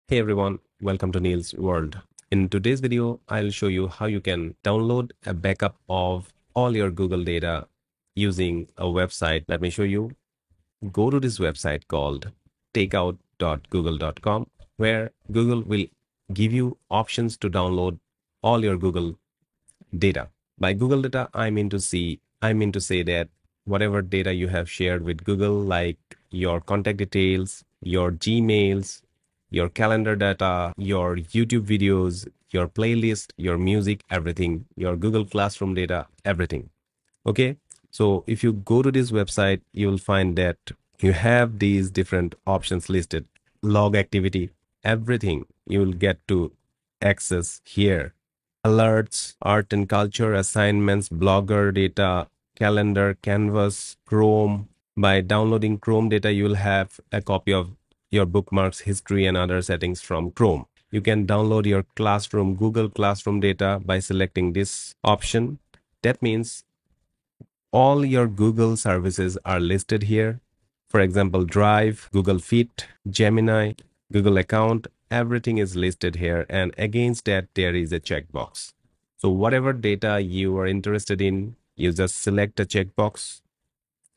Hey everyone, welcome to Neil's World. In today's video, I'll show you how you can download a backup of all your Google data using a website. Let me show you. Go to this website called takeout.google.com, where Google will give you options to download all your Google data. By Google data, I mean to say that whatever data you have shared with Google, like your contact details, your Gmails, your calendar data, your YouTube videos, your playlist, your music, everything, your Google Classroom data, everything. Okay. So if you go to this website, you will find that you have these different options listed. Log activity, everything you will get to access here. Alerts, art and culture, assignments, blogger data, calendar, Canvas, Chrome. By downloading Chrome data, you will have a copy of your bookmarks, history, and other settings from Chrome. You can download your Classroom, Google Classroom data by selecting this option. That means all your Google services are listed here. For example, Drive, Google Fit, Gemini, Google account, everything is listed here. And against that, there is a checkbox. So whatever data you are interested in, you just select a checkbox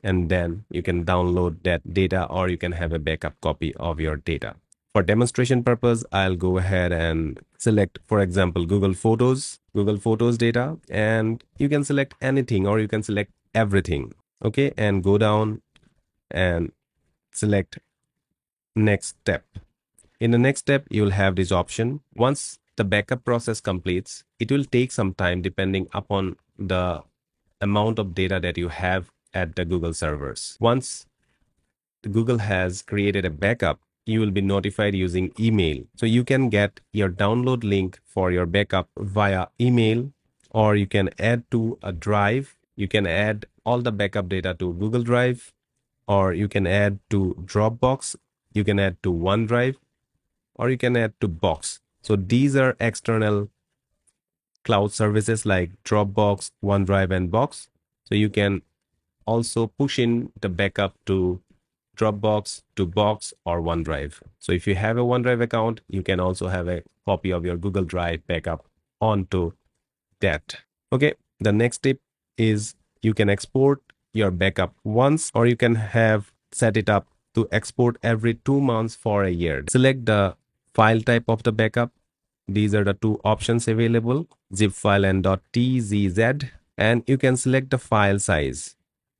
and then you can download that data, or you can have a backup copy of your data. For demonstration purpose, I'll go ahead and select, for example, Google Photos data, and you can select anything or you can select everything. Okay, and go down and select next step. In the next step, you'll have this option. Once the backup process completes, it will take some time depending upon the amount of data that you have at the Google servers. Once Google has created a backup, you will be notified using email. So you can get your download link for your backup via email, or you can add to a drive. You can add all the backup data to Google Drive, or you can add to Dropbox. You can add to OneDrive, or you can add to Box. So these are external cloud services like Dropbox, OneDrive, and Box. So you can also push in the backup to Dropbox, to Box, or OneDrive. So if you have a OneDrive account, you can also have a copy of your Google Drive backup onto that. Okay, the next tip is you can export your backup once, or you can have set it up to export every 2 months for a year. Select the file type of the backup. These are the two options available, zip file and .tzz, and you can select the file size.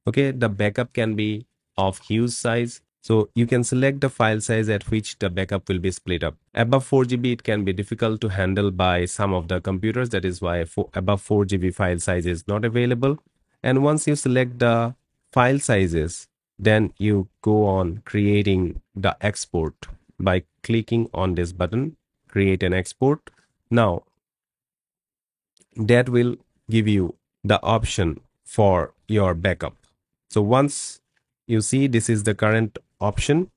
Okay, the backup can be of huge size, so you can select the file size at which the backup will be split up. Above 4 GB, it can be difficult to handle by some of the computers. That is why above 4 GB file size is not available. And once you select the file sizes, then you go on creating the export by clicking on this button, create an export. Now, that will give you the option for your backup. So once you see this is the current option,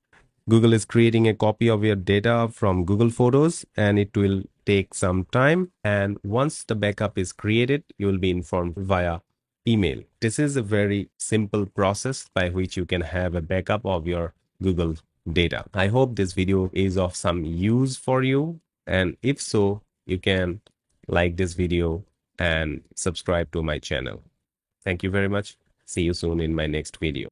Google is creating a copy of your data from Google Photos, and it will take some time. And once the backup is created, you will be informed via email. This is a very simple process by which you can have a backup of your Google data. I hope this video is of some use for you. And if so, you can like this video and subscribe to my channel. Thank you very much. See you soon in my next video.